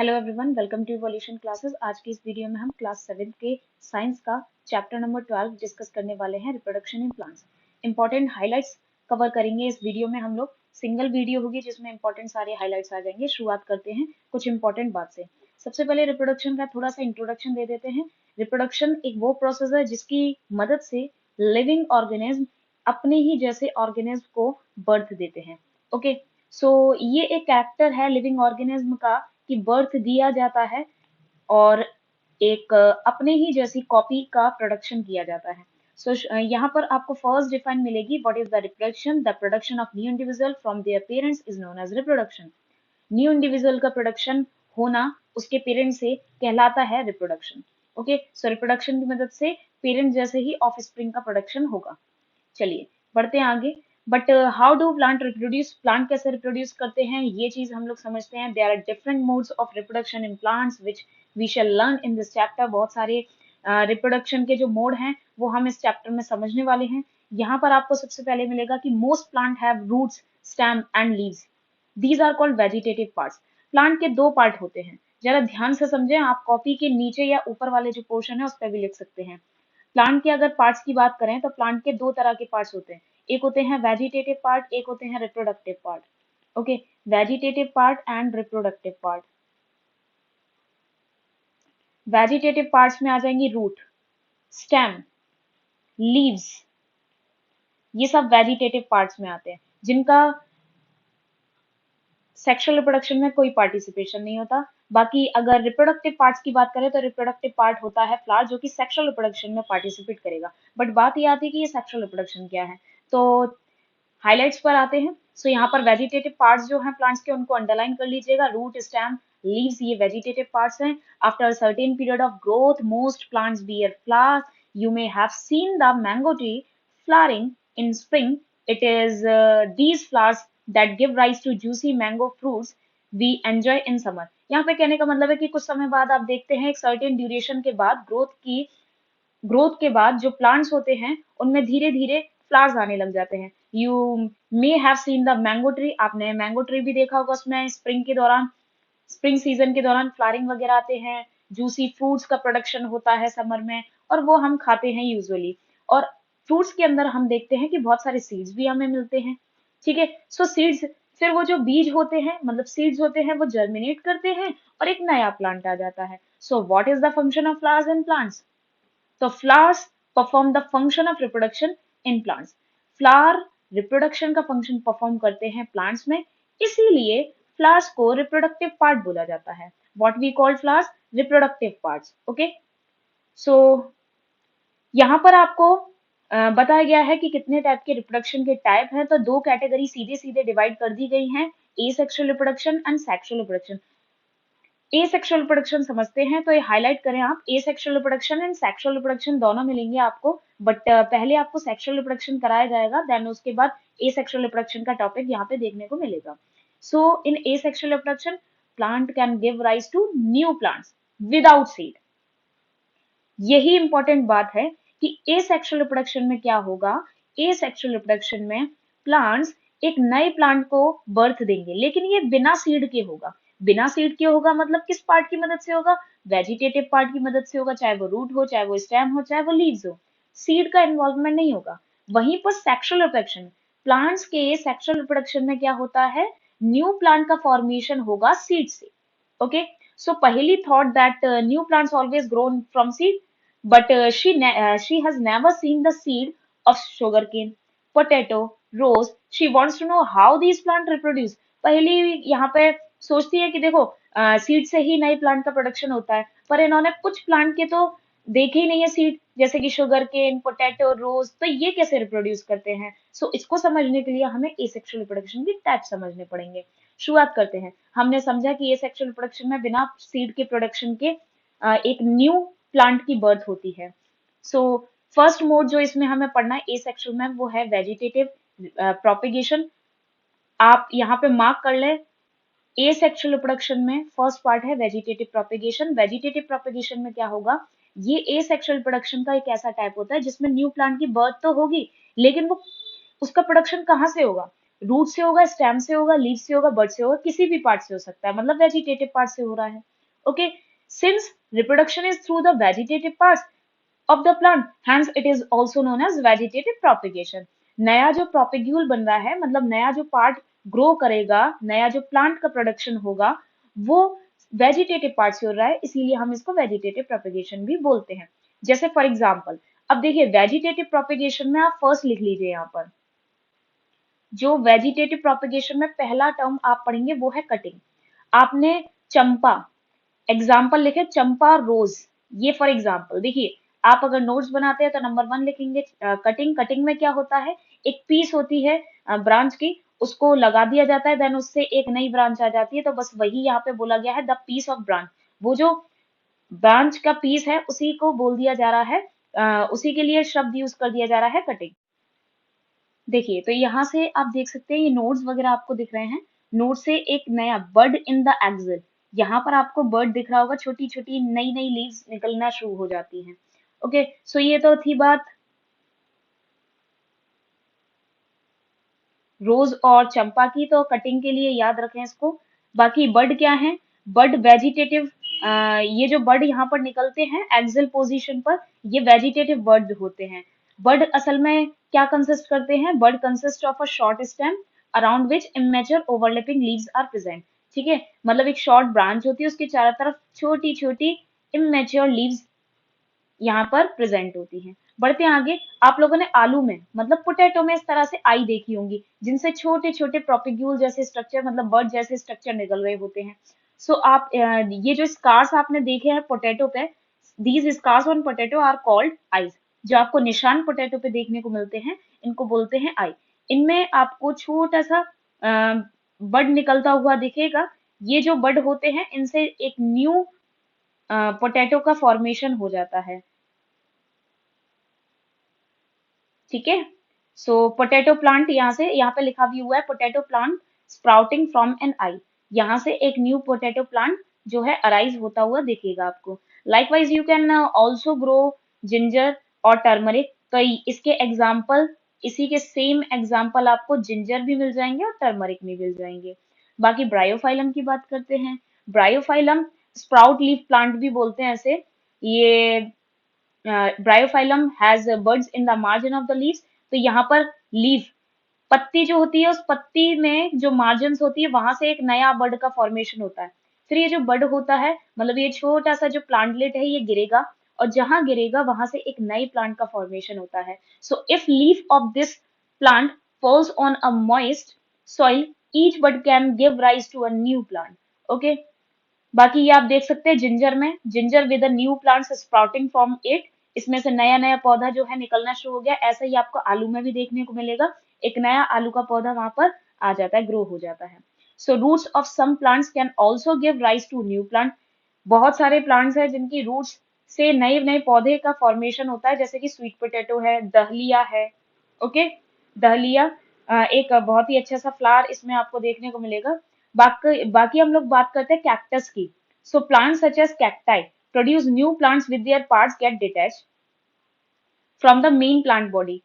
Hello everyone, welcome to evolution classes. आज की इस वीडियो में हम क्लास 7 के साइंस का चैप्टर नंबर 12 डिस्कस करने वाले हैं, reproduction in plants. Important highlights cover करेंगे इस वीडियो में। हम लोग सिंगल वीडियो होगी जिसमें इंपॉर्टेंट सारे हाइलाइट्स आ जाएंगे। शुरुआत करते हैं कुछ इंपॉर्टेंट बात से। सबसे पहले रिप्रोडक्शन का थोड़ा सा इंट्रोडक्शन दे देते हैं। रिप्रोडक्शन एक वो प्रोसेस है जिसकी मदद से लिविंग ऑर्गेनिज्म अपने ही जैसे ऑर्गेनिज्म को बर्थ देते हैं। ओके, सो ये एक कैरेक्टर है लिविंग ऑर्गेनिज्म का कि बर्थ दिया जाता है और एक अपने ही जैसी कॉपी का प्रोडक्शन किया जाता है। सो यहाँ पर आपको फर्स्ट डिफाइन मिलेगी, what is the reproduction? The production of new individual from their parents is known as reproduction. New individual का प्रोडक्शन होना उसके पेरेंट्स से कहलाता है रिप्रोडक्शन। ओके, सो रिप्रोडक्शन की मदद से पेरेंट जैसे ही ऑफ स्प्रिंग का प्रोडक्शन होगा। चलिए बढ़ते हैं आगे। But how do plant reproduce? Plant कैसे रिप्रोड्यूस करते हैं ये चीज हम लोग समझते हैं। There are different modes of reproduction in plants which we shall learn in this chapter. बहुत सारे रिप्रोडक्शन के जो मोड हैं वो हम इस चैप्टर में समझने वाले हैं। यहाँ पर आपको सबसे पहले मिलेगा कि most plant have roots, stem and leaves. These are called vegetative parts. Plant के दो पार्ट होते हैं, जरा ध्यान से समझें। आप कॉपी के नीचे या ऊपर वाले जो पोर्शन है उस पर भी लिख सकते हैं। प्लांट के अगर पार्ट्स की बात करें तो प्लांट के दो तरह के पार्ट्स होते हैं। एक होते हैं वेजिटेटिव पार्ट, एक होते हैं reproductive part. Okay, vegetative part and reproductive part. Vegetative parts में आ जाएंगी रूट, स्टेम, लीव्स। ये सब वेजिटेटिव पार्ट्स में आते हैं जिनका सेक्सुअल रिप्रोडक्शन में कोई पार्टिसिपेशन नहीं होता। बाकी अगर रिप्रोडक्टिव पार्ट्स की बात करें तो रिप्रोडक्टिव पार्ट होता है फ्लावर, जो कि सेक्सुअल रिप्रोडक्शन में पार्टिसिपेट करेगा। बट बात ये आती है कि ये सेक्सुअल रिप्रोडक्शन क्या है। तो हाइलाइट्स पर आते हैं। सो यहाँ पर वेजिटेटिव पार्ट्स जो हैं प्लांट्स के उनको अंडरलाइन कर लीजिएगा। रूट, स्टेम, लीव्स ये वेजिटेटिव पार्ट्स हैं। After certain period of growth most plants beer flowers. You may have seen the mango tree flowering in spring. It is these flowers that give rise to juicy mango fruits we enjoy in summer. यहाँ पे कहने का मतलब है कि कुछ समय बाद आप देखते हैं एक सर्टेन ड्यूरेशन के बाद ग्रोथ के बाद जो प्लांट्स होते हैं उनमें धीरे धीरे फ्लावर्स आने लग जाते हैं। You may have seen the mango tree. आपने मैंगो ट्री भी देखा होगा, उसमें स्प्रिंग के दौरान, स्प्रिंग सीजन के दौरान फ्लावरिंग वगैरह आते हैं। जूसी फ्रूट्स का प्रोडक्शन होता है समर में और वो हम खाते हैं यूजुअली। और फ्रूट्स के अंदर हम देखते हैं कि बहुत सारे सीड्स भी हमें मिलते हैं। ठीक है, सो सीड्स, फिर वो जो बीज होते हैं मतलब सीड्स होते हैं वो जर्मिनेट करते हैं और एक नया प्लांट आ जाता है। So what is the function of flowers and plants? तो flowers perform the function of reproduction in plants. Flower reproduction का फंक्शन परफॉर्म करते हैं प्लांट्स में, इसीलिए फ्लावर्स को रिप्रोडक्टिव पार्ट बोला जाता है। What we call flowers? Reproductive parts. Okay, so यहाँ पर आपको बताया गया है कि कितने टाइप के रिप्रोडक्शन के टाइप हैं। तो दो कैटेगरी सीधे सीधे डिवाइड कर दी गई हैं, asexual reproduction and sexual reproduction. Asexual reproduction समझते हैं तो ये हाईलाइट करें आप। Asexual reproduction and sexual reproduction दोनों मिलेंगे आपको, बट पहले आपको सेक्सुअल रिप्रोडक्शन कराया जाएगा, देन उसके बाद एसेक्सुअल रिप्रोडक्शन का टॉपिक यहाँ पे देखने को मिलेगा। So in asexual reproduction plant can give rise to new plants without seed. यही इंपॉर्टेंट बात है कि एसेक्सुअल रिप्रोडक्शन में क्या होगा। एसेक्सुअल रिप्रोडक्शन में प्लांट्स एक नए प्लांट को बर्थ देंगे, लेकिन ये बिना सीड के होगा। बिना सीड के होगा मतलब किस पार्ट की मदद से होगा? वेजिटेटिव पार्ट की मदद से होगा, चाहे वो रूट हो, चाहे वो स्टेम हो, चाहे वो लीव्स हो। सीड का इन्वॉल्वमेंट नहीं होगा। वहीं पर सेक्सुअल रिप्रोडक्शन, प्लांट्स के सेक्सुअल रिप्रोडक्शन में क्या होता है? न्यू प्लांट का फॉर्मेशन होगा सीड से। ओके, सो पहली thought that new plants always grown from seed, but she has never seen the seed of sugarcane, potato, rose. She wants to know how these plants reproduce. पहली यहाँ पे सोचती है कि देखो सीड से ही नए प्लांट का प्रोडक्शन होता है, पर इन्होंने कुछ प्लांट के तो देखे ही नहीं है सीड, जैसे कि शुगर केन, पोटैटो, रोज, तो ये कैसे रिप्रोड्यूस करते हैं। सो इसको समझने के लिए हमें एसेक्सुअल रिप्रोडक्शन की टाइप समझने पड़ेंगे। शुरुआत करते हैं। हमने समझा कि एसेक्सुअल रिप्रोडक्शन में बिना सीड के प्रोडक्शन के एक न्यू प्लांट की बर्थ होती है। सो फर्स्ट मोड जो इसमें हमें पढ़ना है एसेक्सुअल में, वो है वेजिटेटिव प्रोपिगेशन। आप यहाँ पे मार्क कर लें, एसेक्सुअल रिप्रोडक्शन में फर्स्ट पार्ट है वेजिटेटिव प्रोपिगेशन। वेजिटेटिव प्रोपिगेशन में क्या होगा? ये एसेक्सुअल रिप्रोडक्शन का एक ऐसा टाइप होता है जिसमें न्यू प्लांट की बर्थ तो होगी, लेकिन वो उसका प्रोडक्शन कहाँ से होगा? रूट से होगा, स्टेम से होगा, लीफ से होगा, बड से होगा, किसी भी पार्ट से हो सकता है, मतलब वेजिटेटिव पार्ट से हो रहा है। Okay, since reproduction is through the vegetative part of the plant, hence it is also known as vegetative propagation। नया जो प्रोपेग्यूल बन रहा है, मतलब नया जो पार्ट ग्रो करेगा, नया जो प्लांट का प्रोडक्शन होगा, वो वेजिटेटिव पार्ट से हो रहा है, इसीलिए हम इसको वेजिटेटिव प्रोपेगेशन भी बोलते हैं। जैसे फॉर एग्जांपल, अब देखिए वेजिटेटिव प्रोपेगेशन में आप फर्स्ट लिख लीजिए, यहाँ पर जो वेजिटेटिव प्रोपेगेशन में पहला टर्म आप पढ़ेंगे वो है कटिंग। आपने चंपा एग्जाम्पल लिखे, चंपा रोज, ये फॉर एग्जाम्पल देखिए, आप अगर नोट्स बनाते हैं तो नंबर 1 लिखेंगे कटिंग। कटिंग में क्या होता है, एक पीस होती है ब्रांच की, उसको लगा दिया जाता है, देन उससे एक नई ब्रांच आ जाती है, तो बस वही यहाँ पे बोला गया है, द पीस ऑफ ब्रांच। वो जो ब्रांच का पीस है उसी को बोल दिया जा रहा है, उसी के लिए शब्द यूज कर दिया जा रहा है कटिंग। देखिए, तो यहाँ से आप देख सकते हैं, ये नोड्स वगैरह आपको दिख रहे हैं, नोड से एक नया बर्ड इन द एक्सिल, यहाँ पर आपको बर्ड दिख रहा होगा, छोटी छोटी नई नई लीव्स निकलना शुरू हो जाती हैं। ओके, सो ये तो थी बात रोज और चंपा की, तो कटिंग के लिए याद रखें इसको। बाकी बर्ड क्या है, बर्ड वेजिटेटिव, ये जो बर्ड यहाँ पर निकलते हैं एक्सिल पोजीशन पर, ये वेजिटेटिव बर्ड होते हैं। बर्ड असल में क्या कंसिस्ट करते हैं, bud consist of a short stem around which immature overlapping leaves are present. ठीक है, मतलब एक शॉर्ट ब्रांच होती है, उसके चारों तरफ छोटी छोटी इमेच्योर लीव्स यहाँ पर प्रेजेंट होती हैं। बढ़ते हैं आगे, आप लोगों ने आलू में मतलब पोटैटो में इस तरह से आई देखी होंगी, जिनसे छोटे छोटे प्रोपिग्यूल जैसे स्ट्रक्चर, मतलब बर्ड जैसे स्ट्रक्चर निकल रहे होते हैं। सो आप ये जो स्कार्स आपने देखे हैं पोटैटो पे, these scars on potato are called eyes. जो आपको निशान पोटैटो पे देखने को मिलते हैं, इनको बोलते हैं आई। इनमें आपको छोटा सा बड निकलता हुआ दिखेगा। ये जो बड होते हैं, इनसे एक न्यू पोटैटो का फॉर्मेशन हो जाता है। ठीक है, सो पोटैटो प्लांट, यहाँ पे लिखा भी हुआ है, potato plant sprouting from an eye. यहाँ से एक न्यू पोटैटो प्लांट जो है अराइज होता हुआ दिखेगा आपको। Likewise you can also grow ginger और टर्मरिक। तो इसके एग्जाम्पल, इसी के सेम एग्जाम्पल आपको जिंजर भी मिल जाएंगे और टर्मरिक भी मिल जाएंगे। बाकी ब्रायोफाइलम की बात करते हैं। ब्रायोफाइलम स्प्राउट लीफ प्लांट भी बोलते हैं ऐसे। ये Bryophyllum has birds in the margin of the leaves. तो यहाँ पर लीफ, पत्ती जो होती है, उस पत्ती में जो मार्जिन होती है, वहां से एक नया बर्ड का फॉर्मेशन होता है। फिर ये जो बर्ड होता है, मतलब ये छोटा सा जो प्लांटलेट है, ये गिरेगा, और जहां गिरेगा वहां से एक नई प्लांट का फॉर्मेशन होता है। So if leaf of this plant falls on a moist soil, each bud can give rise to a new plant. Okay, बाकी ये आप देख सकते हैं जिंजर में, ginger with a new plants sprouting from it, इसमें से नया नया पौधा जो है निकलना शुरू हो गया। ऐसा ही आपको आलू में भी देखने को मिलेगा, एक नया आलू का पौधा वहां पर आ जाता है, ग्रो हो जाता है। So roots of some plants can also give rise to new plant. बहुत सारे प्लांट्स हैं जिनकी रूट्स से नए नए पौधे का फॉर्मेशन होता है, जैसे कि स्वीट पोटैटो है, दहलिया है। ओके, दहलिया एक बहुत ही अच्छा सा फ्लावर इसमें आपको देखने को मिलेगा। बाकी हम लोग बात करते हैं कैक्टस की। सो plants such as cacti produce new plants with their parts get detached from the main plant body.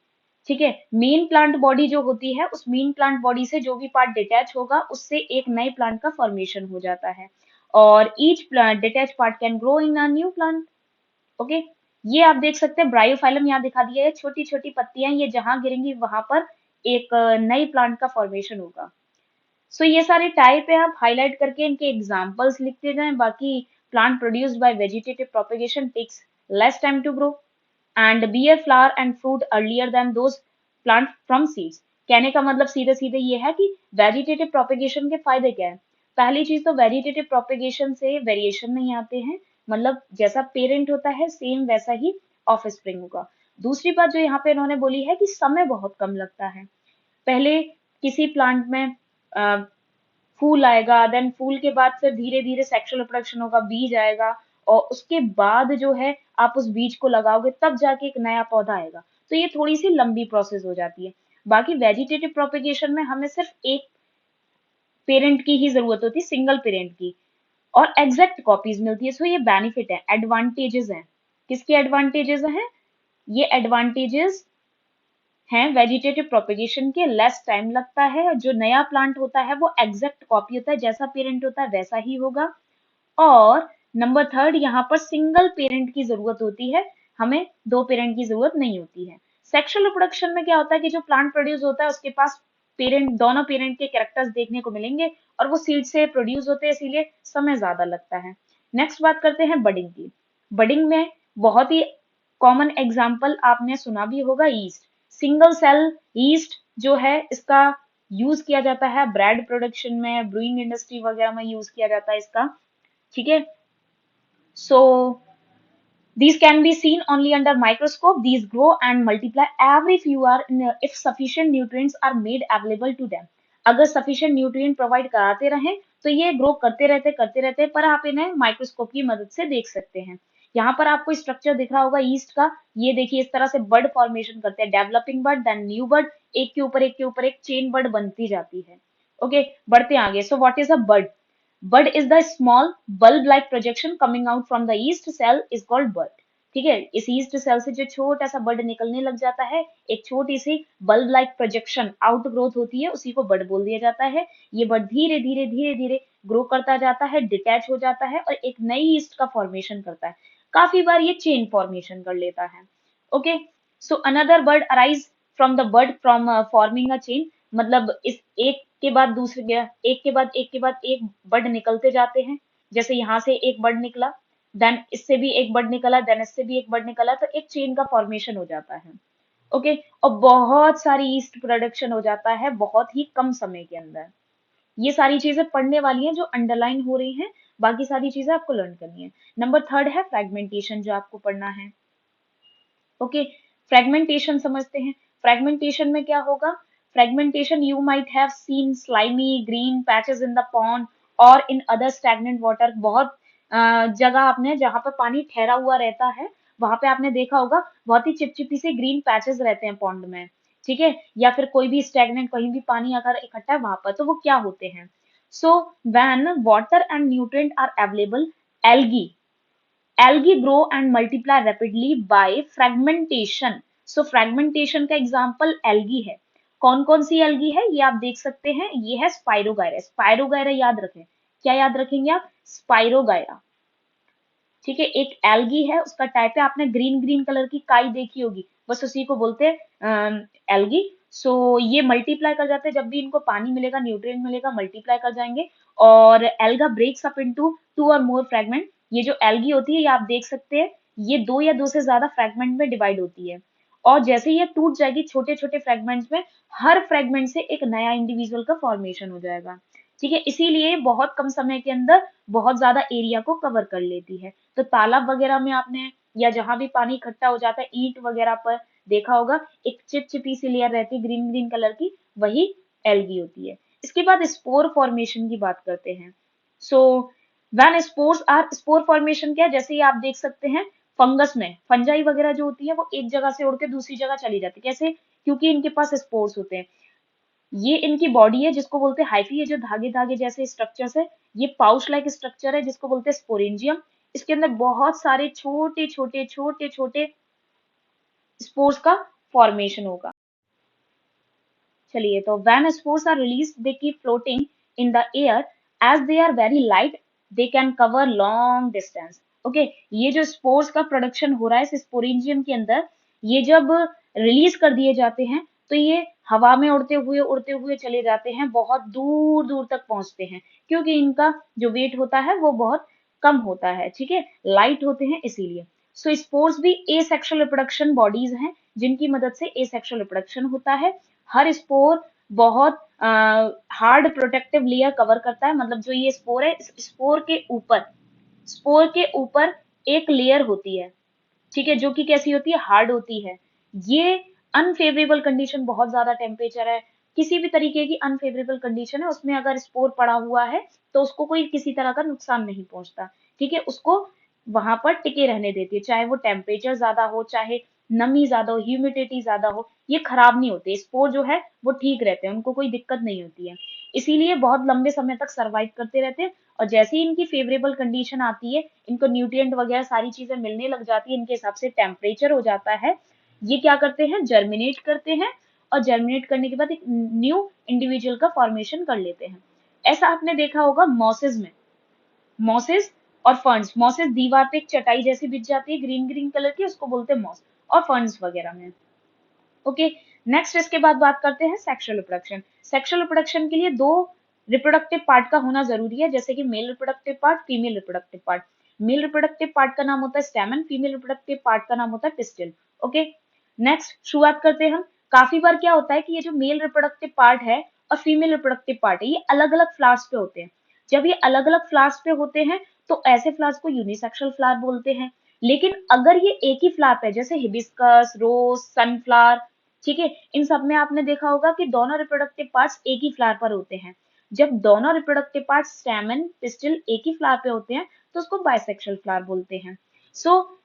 ठीक है, मेन प्लांट बॉडी जो होती है, उस मेन प्लांट बॉडी से जो भी पार्ट डिटैच होगा, उससे एक नए प्लांट का फॉर्मेशन हो जाता है, और each plant detach part can grow in a new plant. Okay, ये आप देख सकते हैं ब्रायोफाइलम यहाँ दिखा दिया है, छोटी छोटी पत्तियां, ये जहां गिरेंगी वहां पर एक नई प्लांट का फॉर्मेशन होगा। सो ये सारे टाइप है, आप हाईलाइट करके इनके एग्जांपल्स लिखते जाएं। बाकी plant produced by vegetative propagation takes less time to grow and bear flower and fruit earlier than those plant from seeds। कहने का मतलब सीधे सीधे ये है कि वेजिटेटिव प्रोपेगेशन के फायदे क्या है। पहली चीज तो वेजिटेटिव प्रोपेगेशन से वेरिएशन नहीं आते हैं, मतलब जैसा पेरेंट होता है सेम वैसा ही ऑफ स्प्रिंग होगा। दूसरी बात जो यहाँ पे इन्होंने बोली है कि समय बहुत कम लगता है। पहले किसी प्लांट में फूल आएगा, देन फूल के बाद फिर धीरे धीरे सेक्सुअल रिप्रोडक्शन होगा, बीज आएगा, और उसके बाद जो है आप उस बीज को लगाओगे, तब जाके एक नया पौधा आएगा। तो ये थोड़ी सी लंबी प्रोसेस हो जाती है। बाकी वेजिटेटिव प्रोपेगेशन में हमें सिर्फ एक पेरेंट की ही जरूरत होती है, सिंगल पेरेंट की, और एग्जैक्ट कॉपीज मिलती है। सो ये बेनिफिट है, एडवांटेजेस हैं। किसके एडवांटेजेस हैं, ये एडवांटेजेस हैं वेजिटेटिव प्रोपेगेशन के, लेस टाइम लगता है, जो नया प्लांट होता है वो एग्जैक्ट कॉपी होता है, जैसा पेरेंट होता है वैसा ही होगा। और नंबर थर्ड, यहाँ पर सिंगल पेरेंट की जरूरत होती है, हमें दो पेरेंट की जरूरत नहीं होती है। सेक्सुअल रिप्रोडक्शन में क्या होता है कि जो प्लांट प्रोड्यूस होता है उसके पास पेरेंट, दोनों पेरेंट के कैरेक्टर्स देखने को मिलेंगे और वो सीड से प्रोड्यूस होते हैं, इसीलिए समय ज्यादा लगता है। नेक्स्ट बात करते हैं बडिंग की। बडिंग में बहुत ही कॉमन एग्जाम्पल आपने सुना भी होगा, ईस्ट। सिंगल सेल ईस्ट जो है इसका यूज किया जाता है ब्रेड प्रोडक्शन में, ब्रूइंग इंडस्ट्री वगैरह में यूज किया जाता है इसका, ठीक है। सो these can be seen only under microscope. These grow and multiply every few hours if sufficient nutrients are made available to them. अगर sufficient nutrient provide कराते रहें तो ये ग्रो करते रहते, पर आप इन्हें माइक्रोस्कोप की मदद से देख सकते हैं। यहाँ पर आपको स्ट्रक्चर दिख रहा होगा ईस्ट का, ये देखिए इस तरह से बर्ड फॉर्मेशन करते हैं, developing bird, then new bird, एक के ऊपर एक के ऊपर एक चेन बर्ड बनती जाती है। ओके, बढ़ते हैं आगे। सो what is a bird? Bud is the small bulb-like projection coming out from the yeast cell is called bud. ठीक है, इस ईस्ट सेल से जो छोटा सा बड निकलने लग जाता है, एक छोटी सी bulb like projection outgrowth होती है, उसी को बड बोल दिया जाता है। ये बड धीरे धीरे धीरे धीरे ग्रो करता जाता है, डिटैच हो जाता है और एक नई ईस्ट का फॉर्मेशन करता है। काफी बार ये चेन फॉर्मेशन कर लेता है। Okay, so another bird arise from the bird from forming a chain, मतलब इस एक के बाद दूसरे, एक के बाद एक के बाद एक बर्ड निकलते जाते हैं। जैसे यहाँ से एक बर्ड निकला, देन इससे भी एक बर्ड निकला, देन इससे भी एक बर्ड निकला, तो एक चेन का फॉर्मेशन हो जाता है। ओके, और बहुत सारी ईस्ट प्रोडक्शन हो जाता है बहुत ही कम समय के अंदर। ये सारी चीजें पढ़ने वाली हैं जो अंडरलाइन हो रही हैं, बाकी सारी चीजें आपको लर्न करनी है। नंबर थर्ड है फ्रेगमेंटेशन, जो आपको पढ़ना है। ओके, फ्रेगमेंटेशन समझते हैं। फ्रेगमेंटेशन में क्या होगा? Fragmentation, you might have seen slimy green patches in the pond और इन अदर स्टैग्नेंट वाटर। बहुत जगह आपने जहां पर पानी ठहरा हुआ रहता है वहां पे आपने देखा होगा बहुत ही चिपचिपी से ग्रीन पैचेस रहते हैं पॉन्ड में, ठीक है, या फिर कोई भी स्टैग्नेंट कहीं भी पानी अगर इकट्ठा है वहां पर, तो वो क्या होते हैं? So when water and nutrient are available, algae algae grow and multiply rapidly by fragmentation. So fragmentation का एग्जाम्पल algae है। कौन कौन सी algae है ये आप देख सकते हैं, ये है स्पाइरोगायरा। स्पाइरोगायरा याद रखें, क्या याद रखेंगे आप? स्पाइरोगायरा, ठीक है, एक एल्गी है, उसका टाइप है, आपने ग्रीन ग्रीन कलर की काई देखी होगी, बस उसी को बोलते हैं एल्गी। सो ये मल्टीप्लाई कर जाते हैं, जब भी इनको पानी मिलेगा, न्यूट्रिएंट मिलेगा, मल्टीप्लाई कर जाएंगे। और alga breaks up into two और मोर फ्रेगमेंट। ये जो एल्गी होती है ये आप देख सकते हैं, ये दो या दो से ज्यादा फ्रेगमेंट में डिवाइड होती है, और जैसे ये टूट जाएगी छोटे छोटे फ्रेगमेंट्स में, हर फ्रेगमेंट से एक नया इंडिविजुअल का फॉर्मेशन हो जाएगा, ठीक है। इसीलिए बहुत कम समय के अंदर बहुत ज्यादा एरिया को कवर कर लेती है। तो तालाब वगैरह में आपने या जहां भी पानी इकट्ठा हो जाता है ईंट वगैरह पर देखा होगा, एक चिपचिपी सी लेयर रहती है ग्रीन ग्रीन कलर की, वही एल्गी होती है। इसके बाद स्पोर फॉर्मेशन की बात करते हैं। So when spores are, spore formation क्या है? जैसे ही आप देख सकते हैं फंगस में फंजाई वगैरह जो होती है वो एक जगह से उड़ के दूसरी जगह चली जाती है, कैसे? क्योंकि इनके पास स्पोर्स होते हैं। ये इनकी बॉडी है जिसको बोलते हैं हाइफी, ये जो धागे धागे जैसे स्ट्रक्चर्स है, ये पाउच लाइक स्ट्रक्चर है जिसको बोलते हैं स्पोरेंजियम। इसके अंदर बहुत सारे छोटे छोटे छोटे छोटे स्पोर्स का फॉर्मेशन होगा। चलिए, तो when spores are release they keep floating in the air, as they are very light they can cover long distance. Okay, ये जो स्पोर्स का प्रोडक्शन हो रहा है इस स्पोरेंजियम के अंदर, ये जब रिलीज कर दिए जाते हैं तो ये हवा में उड़ते हुए चले जाते हैं, बहुत दूर दूर तक पहुंचते हैं, क्योंकि इनका जो वेट होता है वो बहुत कम होता है, ठीक है, लाइट होते हैं इसीलिए। सो स्पोर्स भी एसेक्सुअल रिप्रोडक्शन बॉडीज हैं जिनकी मदद से एसेक्सुअल रिप्रोडक्शन होता है। हर स्पोर बहुत हार्ड प्रोटेक्टिव लेयर कवर करता है, मतलब जो ये स्पोर है, स्पोर के ऊपर एक लेयर होती है, ठीक है, जो कि कैसी होती है? हार्ड होती है। ये अनफेवरेबल कंडीशन, बहुत ज्यादा टेम्परेचर है, किसी भी तरीके की अनफेवरेबल कंडीशन है, उसमें अगर स्पोर पड़ा हुआ है तो उसको कोई किसी तरह का नुकसान नहीं पहुंचता, ठीक है, उसको वहां पर टिके रहने देती है, चाहे वो टेम्परेचर ज्यादा हो, चाहे नमी ज्यादा हो, ह्यूमिडिटी ज्यादा हो, ये खराब नहीं होते, स्पोर जो है वो ठीक रहते हैं, उनको कोई दिक्कत नहीं होती है, इसीलिए बहुत लंबे समय तक सर्वाइव करते रहते हैं। और जैसे ही इनकी फेवरेबल कंडीशन आती है, इनको न्यूट्रिएंट वगैरह सारी चीजें मिलने लग जाती है, इनके हिसाब से टेम्परेचर हो जाता है, ये क्या करते हैं, जर्मिनेट करते हैं, और जर्मिनेट करने के बाद एक न्यू इंडिविजुअल का फॉर्मेशन कर लेते हैं। ऐसा आपने देखा होगा मॉसेस में, मॉसेस और फर्न्स। मॉसेस दीवार पे एक चटाई जैसी बिछ जाती है ग्रीन ग्रीन कलर की, उसको बोलते हैं मॉस, और फर्न्स वगैरह में। ओके, नेक्स्ट इसके बाद बात करते हैं सेक्सुअल रिप्रोडक्शन। सेक्सुअल रिप्रोडक्शन के लिए दो रिप्रोडक्टिव पार्ट का होना जरूरी है, जैसे कि male reproductive part, female reproductive part. Male reproductive part का नाम होता है स्टैमन, फीमेल रिप्रोडक्टिव पार्ट का नाम होता है पिस्टिल। ओके, नेक्स्ट शुरुआत करते हैं हम। काफी बार क्या होता है कि ये जो मेल रिप्रोडक्टिव पार्ट है और फीमेल रिप्रोडक्टिव पार्ट है, ये अलग अलग फ्लावर्स पे होते हैं। जब ये अलग अलग फ्लावर्स पे होते हैं तो ऐसे फ्लावर्स को यूनिसेक्सुअल फ्लावर बोलते हैं। लेकिन अगर ये एक ही फ्लावर पे, जैसे हिबिस्कस, रोज, सनफ्लावर, ठीक है, इन सब में आपने देखा होगा कि दोनों रिप्रोडक्टिव पार्ट्स एक ही फ्लावर पर होते हैं। जब दोनों रिप्रोडक्टिव पार्ट्स स्टैमेन, पिस्टिल एक ही फ्लावर पे होते हैं तो उसको बाइसेक्सुअल फ्लावर बोलते हैं। सो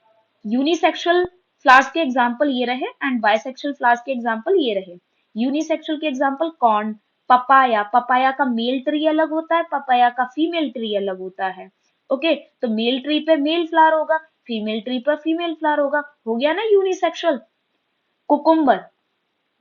यूनिसेक्सुअल फ्लावर्स के एग्जांपल ये रहे एंड बाइसेक्सुअल फ्लावर्स के एग्जांपल ये रहे। यूनिसेक्सुअल के एग्जांपल कॉर्न, पपाया। पपाया का मेल ट्री अलग होता है, पपाया का फीमेल ट्री अलग होता है। ओके, तो मेल ट्री पे मेल फ्लावर होगा, फीमेल ट्री पर फीमेल फ्लावर होगा, हो गया ना यूनिसेक्सुअल। कुकुम्बर,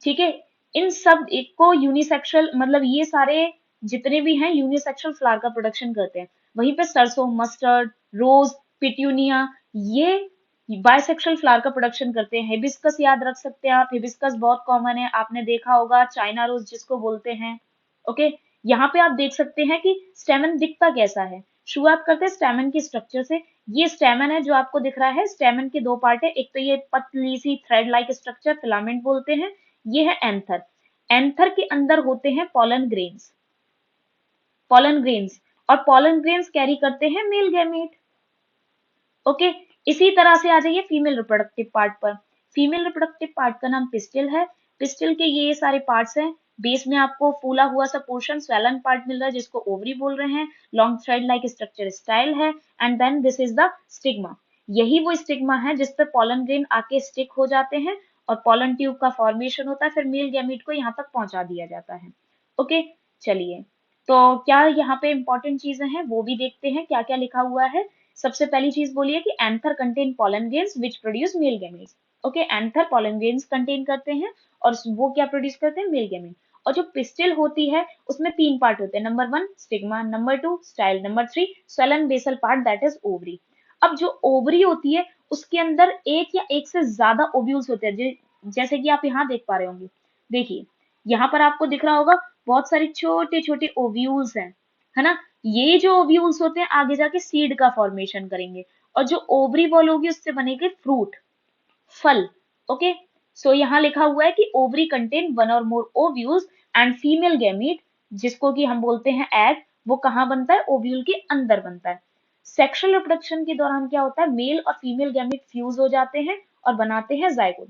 ठीक है, इन सब एक को यूनिसेक्सुअल, मतलब ये सारे जितने भी हैं यूनिसेक्सुअल फ्लावर का प्रोडक्शन करते हैं। वहीं पे सरसों, मस्टर्ड, रोज, पिट्यूनिया, ये बाइसेक्सुअल फ्लावर का प्रोडक्शन करते हैं। हिबिस्कस याद रख सकते हैं आप, हिबिस्कस बहुत कॉमन है, आपने देखा होगा, चाइना रोज जिसको बोलते हैं। ओके, यहाँ पे आप देख सकते हैं कि स्टेमन दिखता कैसा है। शुरुआत करते हैं स्टेमन की स्ट्रक्चर से। ये स्टेमन है जो आपको दिख रहा है, स्टेमन के दो पार्ट है, एक तो ये पतली सी थ्रेड लाइक स्ट्रक्चर, फिलामेंट बोलते हैं, ये है एंथर। एंथर के अंदर होते हैं पॉलन ग्रेन्स, पॉलन ग्रेन्स, और पॉलन ग्रेन्स कैरी करते हैं मेल गैमेट। ओके, इसी तरह से आ जाइए फीमेल रिप्रोडक्टिव पार्ट पर। फीमेल रिप्रोडक्टिव पार्ट का नाम पिस्टिल है। पिस्टिल के ये सारे पार्ट्स हैं। बेस में आपको फूला हुआ सा पोर्शन स्वेलन पार्ट मिल रहा है जिसको ओवरी बोल रहे हैं। Long thread like structure style है, and then this is the stigma. यही वो स्टिग्मा है जिस पे पॉलन ग्रेन आके स्टिक हो जाते हैं और पॉलन ट्यूब का फॉर्मेशन होता है, फिर मेल गैमीट को यहाँ तक पहुंचा दिया जाता है। ओके, चलिए, तो क्या यहाँ पे इंपॉर्टेंट चीजें हैं वो भी देखते हैं, क्या क्या लिखा हुआ है। सबसे पहली चीज बोलिए कि anther contain pollen grains which produce male gametes. Okay, anther pollen grains contain करते हैं और वो क्या प्रोड्यूस करते हैं, मेल गैमीट। और जो पिस्टिल होती है उसमें तीन पार्ट होते हैं, number 1 stigma, number 2 style, number 3 swollen basal part that is ovary. अब जो ओवरी होती है उसके अंदर एक या एक से ज्यादा ओव्यूल्स होते हैं, जैसे कि आप यहाँ देख पा रहे होंगे। देखिए, यहाँ पर आपको दिख रहा होगा बहुत सारे छोटे छोटे ओव्यूल्स हैं, है ना। ये जो ओव्यूल्स होते हैं आगे जाके सीड का फॉर्मेशन करेंगे, और जो ओवरी बॉल होगी उससे बनेंगे फ्रूट, फल। ओके, सो यहाँ लिखा हुआ है कि ओवरी कंटेन वन और मोर ओव्यूल्स एंड फीमेल गैमीट, जिसको कि हम बोलते हैं एग, वो कहाँ बनता है, ओव्यूल के अंदर बनता है। सेक्सुअल रिप्रोडक्शन के दौरान क्या होता है, मेल और फीमेल गैमीट फ्यूज हो जाते हैं और बनाते हैं जाइगोट।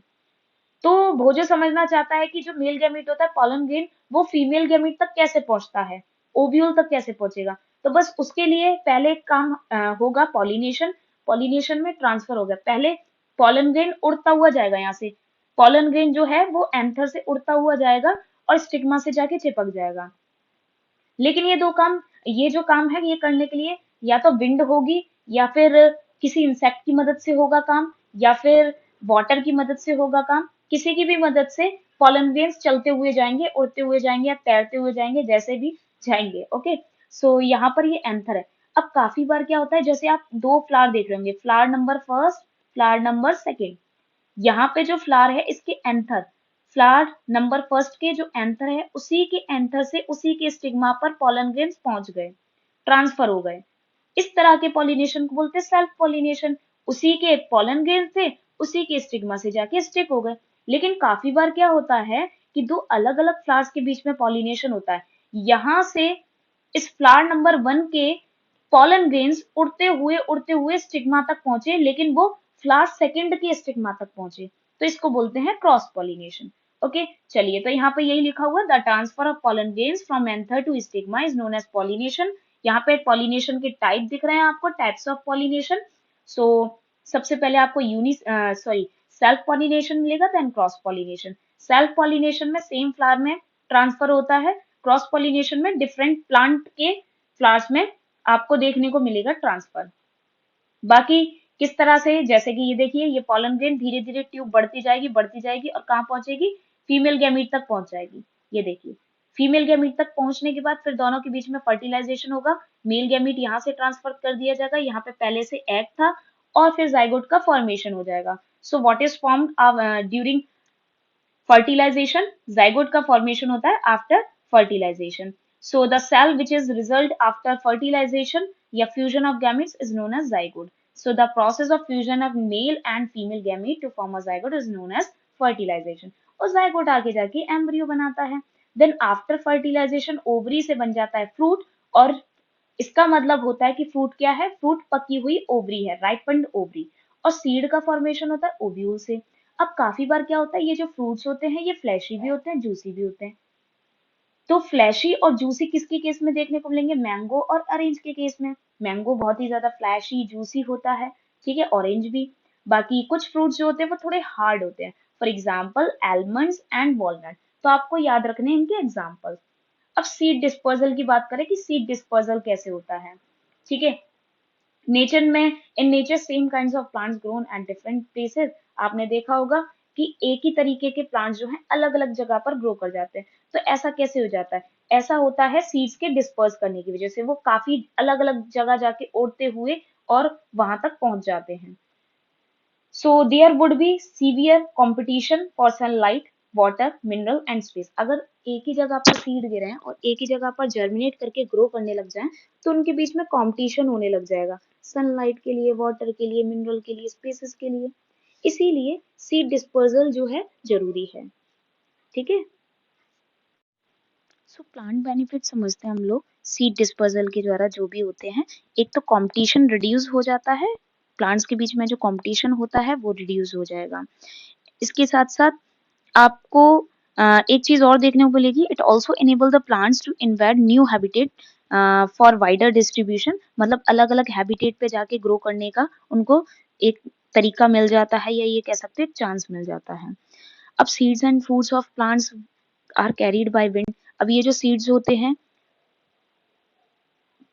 तो भोजो समझना चाहता है कि जो मेल गैमीट होता है पॉलन ग्रेन, वो फीमेल गैमीट तक कैसे पहुंचता है, ओव्यूल तक कैसे पहुंचेगा। तो बस उसके लिए पहले काम होगा पॉलिनेशन। पॉलिनेशन में ट्रांसफर हो गया, पहले पॉलन ग्रेन उड़ता हुआ जाएगा यहाँ से, पॉलन ग्रेन जो है वो एंथर से उड़ता हुआ जाएगा और स्टिग्मा से जाके चिपक जाएगा। लेकिन ये जो काम है ये करने के लिए या तो विंड होगी, या फिर किसी इंसेक्ट की मदद से होगा काम, या फिर वाटर की मदद से होगा काम। किसी की भी मदद से पॉलन ग्रेन्स चलते हुए जाएंगे, उड़ते हुए जाएंगे या तैरते हुए जाएंगे, जैसे भी जाएंगे। ओके, सो यहाँ पर ये एंथर है। अब काफी बार क्या होता है, जैसे आप दो फ्लावर देख रहे होंगे, flower number first, flower number second. यहाँ पे जो फ्लावर है इसके एंथर, फ्लावर नंबर फर्स्ट के जो एंथर है उसी के एंथर से उसी के स्टिग्मा पर पॉलन ग्रेन्स पहुंच गए, ट्रांसफर हो गए। इस तरह के पॉलिनेशन को बोलते हैं सेल्फ पॉलिनेशन। उसी के पॉलन ग्रेन से उसी के स्टिग्मा से जाके स्टिक हो गए। लेकिन काफी बार क्या होता है कि दो अलग अलग फ्लावर्स के बीच में पॉलिनेशन होता है। यहाँ से इस फ्लावर नंबर 1 के पॉलन ग्रेन्स उड़ते हुए स्टिग्मा तक पहुंचे, लेकिन वो फ्लावर सेकंड के स्टिग्मा तक पहुंचे, तो इसको बोलते हैं क्रॉस पॉलिनेशन। ओके, चलिए, तो यहाँ पे यही लिखा हुआ, the transfer of pollen grains from anther to stigma is known as pollination. यहाँ पे पॉलिनेशन के टाइप दिख रहे हैं आपको, टाइप्स ऑफ पॉलिनेशन। सो सबसे पहले आपको सेल्फ पॉलिनेशन मिलेगा, then cross pollination. Self pollination में सेम फ्लावर में ट्रांसफर होता है, क्रॉस पॉलिनेशन में डिफरेंट प्लांट के फ्लावर्स में आपको देखने को मिलेगा ट्रांसफर। बाकी किस तरह से, जैसे कि ये देखिए, ये पॉलन ग्रेन धीरे धीरे ट्यूब बढ़ती जाएगी और कहाँ पहुंचेगी, फीमेल गैमीट तक पहुंच जाएगी। ये देखिए, फीमेल गैमीट तक पहुंचने के बाद फिर दोनों के बीच में फर्टिलाइजेशन होगा, मेल गैमीट यहाँ से ट्रांसफर कर दिया जाएगा, यहाँ पे पहले से एग था, और फिर जाइगोट का फॉर्मेशन हो जाएगा। सो what is formed during fertilization, zygote का formation होता है after fertilization. So the cell which is result after fertilization या fusion of gametes is known as zygote. So the process of fusion of male and female gamete to form a zygote is known as fertilization. और zygote आगे जाके embryo बनाता है. Then after fertilization ovary से बन जाता है fruit, और इसका मतलब होता है कि फ्रूट क्या है, फ्रूट पकी हुई ओवरी है, राइपन्ड ओवरी, और सीड का फॉर्मेशन होता है ओव्यूल से। अब काफी बार क्या होता है, ये जो फ्रूट्स होते हैं ये फ्लैशी भी होते हैं, जूसी भी होते हैं। तो फ्लैशी और जूसी किसके केस में देखने को मिलेंगे, मैंगो और ऑरेंज के केस में। मैंगो बहुत ही ज्यादा फ्लैशी जूसी होता है, ठीक है, ऑरेंज भी। बाकी कुछ फ्रूट्स जो होते हैं वो थोड़े हार्ड होते हैं, for example almonds and walnut. तो आपको याद रखने हैं इनके एग्जाम्पल। अब सीड डिस्पर्जल की बात करें कि सीड डिस्पर्जल कैसे होता है, ठीक है। नेचर में, in nature same kinds of plants grown at different places. आपने देखा होगा कि एक ही तरीके के प्लांट्स जो हैं अलग अलग जगह पर ग्रो कर जाते हैं। तो ऐसा कैसे हो जाता है, ऐसा होता है सीड्स के डिस्पर्स करने की वजह से, वो काफी अलग अलग जगह जाके उड़ते हुए और वहां तक पहुंच जाते हैं। So there would be severe competition for sunlight, water, mineral and space. अगर एक ही जगह पर सीड गिरे हैं और एक ही जगह पर जर्मिनेट करके ग्रो करने लग जाएं, तो उनके बीच में कंपटीशन होने लग जाएगा, सनलाइट के लिए, वाटर के लिए, मिनरल के लिए, स्पेसेस के लिए। इसीलिए सीड डिस्पर्सल जो है जरूरी है, ठीक है। सो प्लांट बेनिफिट समझते हैं हम लोग सीड डिस्पर्सल के द्वारा जो भी होते हैं। एक तो कंपटीशन रिड्यूस हो जाता है, प्लांट्स के बीच में जो कंपटीशन होता है वो रिड्यूस हो जाएगा। इसके साथ साथ आपको एक चीज और देखने को मिलेगी, it also enable the plants to invade new habitat for wider distribution. मतलब अलग अलग हैबिटेट पे जाके ग्रो करने का उनको एक तरीका मिल जाता है, या ये कह सकते हैं चांस मिल जाता है। अब seeds and fruits of plants are carried by wind. अब ये जो सीड्स होते हैं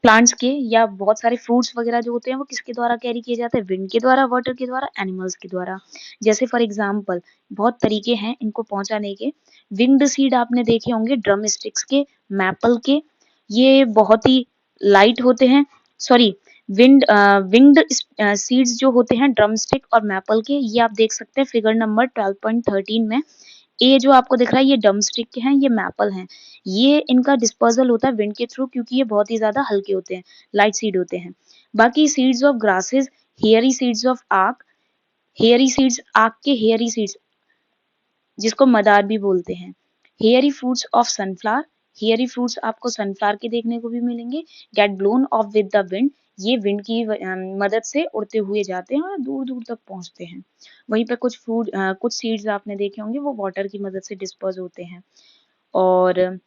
प्लांट्स के, या बहुत सारे फ्रूट्स वगैरह जो होते हैं वो किसके द्वारा कैरी किए जाते हैं, विंड के द्वारा, वाटर के द्वारा, एनिमल्स के द्वारा। जैसे फॉर एग्जांपल बहुत तरीके हैं इनको पहुंचाने के। विंग्ड सीड आपने देखे होंगे, ड्रम स्टिक्स के, मैपल के, ये बहुत ही लाइट होते हैं। सॉरी, विंग्ड सीड्स जो होते हैं ड्रम स्टिक और मैपल के, ये आप देख सकते हैं फिगर नंबर 12.13 में। ये जो आपको दिख रहा है ये ड्रम स्टिक के हैं, ये मैपल हैं। ये इनका डिस्पर्सल होता है विंड के थ्रू, क्योंकि ये बहुत ही ज्यादा हल्के होते हैं, लाइट सीड होते हैं। बाकी seeds of grasses, hairy seeds of आक, हेयरी सीड्स, आक के हेयरी सीड्स जिसको मदार भी बोलते हैं। Hairy fruits of sunflower, hairy fruits आपको सनफ्लावर के देखने को भी मिलेंगे। Get blown off with the wind, ये विंड की मदद से उड़ते हुए जाते हैं और दूर दूर तक पहुंचते हैं। वहीं पे कुछ सीड्स आपने देखे होंगे वो वाटर की मदद से डिस्पर्स होते हैं। और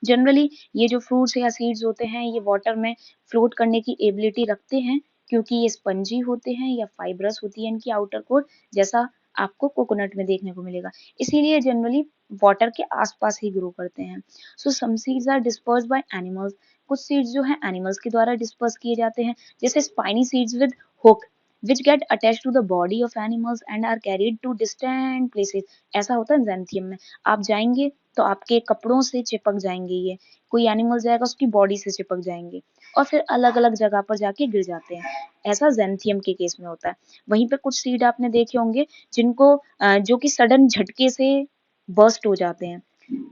जनरली ये जो फ्रूट्स या सीड्स होते हैं ये वाटर में फ्लोट करने की एबिलिटी रखते हैं, क्योंकि ये स्पंजी होते हैं या फाइब्रस होती है इनकी आउटर कोर, जैसा आपको कोकोनट में देखने को मिलेगा। इसीलिए जनरली वाटर के आसपास ही ग्रो करते हैं। So some seeds are disperse by animals, कुछ सीड्स जो है एनिमल्स के द्वारा डिस्पर्स किए जाते हैं, जैसे spiny seeds with hook which get attached to the body of animals and are carried to distant places। ऐसा होता है ज़ैंथियम में, आप जाएंगे तो आपके कपड़ों से चिपक जाएंगे, ये कोई एनिमल जाएगा उसकी बॉडी से चिपक जाएंगे और फिर अलग अलग जगह पर जाके गिर जाते हैं। ऐसा ज़ैंथियम के केस में होता है। वहीं पे कुछ सीड आपने देखे होंगे जिनको जो कि सडन झटके से बर्स्ट हो जाते हैं,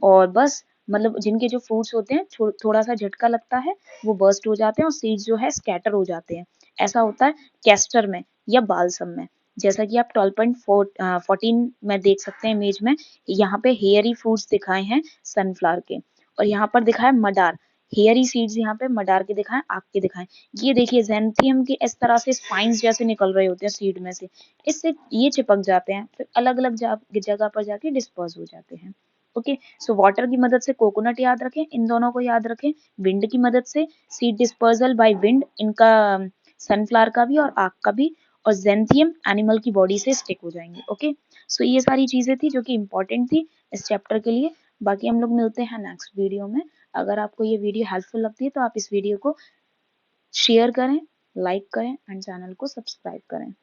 और बस मतलब जिनके जो फ्रूट्स होते हैं थोड़ा सा झटका लगता है वो बर्स्ट हो जाते हैं और सीड्स जो है स्कैटर हो जाते हैं। ऐसा होता है कैस्टर में या बालसम में, जैसा कि आप 12.14 में देख सकते हैं इमेज में। यहाँ पे हेयरी फ्रूट्स दिखाए हैं सनफ्लावर के, और यहाँ पर दिखाए मडार, हेयरी सीड्स यहाँ पे मडार के दिखाएं, आक के दिखाएं। ये देखिए ज़ैंथियम के इस तरह से स्पाइंस जैसे निकल रहे होते हैं सीड में से, इससे ये चिपक जाते हैं, फिर अलग अलग जगह पर जाके डिस्पर्स हो जाते हैं। ओके, सो वाटर की मदद से कोकोनट याद रखें, इन दोनों को याद रखें। विंड की मदद से सीड डिस्पर्सल बाय विंड, इनका सनफ्लावर का भी और आक का भी, और ज़ैंथियम एनिमल की बॉडी से स्टिक हो जाएंगे। ओके, सो ये सारी चीजें थी जो कि इम्पोर्टेंट थी इस चैप्टर के लिए। बाकी हम लोग मिलते हैं नेक्स्ट वीडियो में। अगर आपको ये वीडियो हेल्पफुल लगती है तो आप इस वीडियो को शेयर करें, लाइक करें एंड चैनल को सब्सक्राइब करें।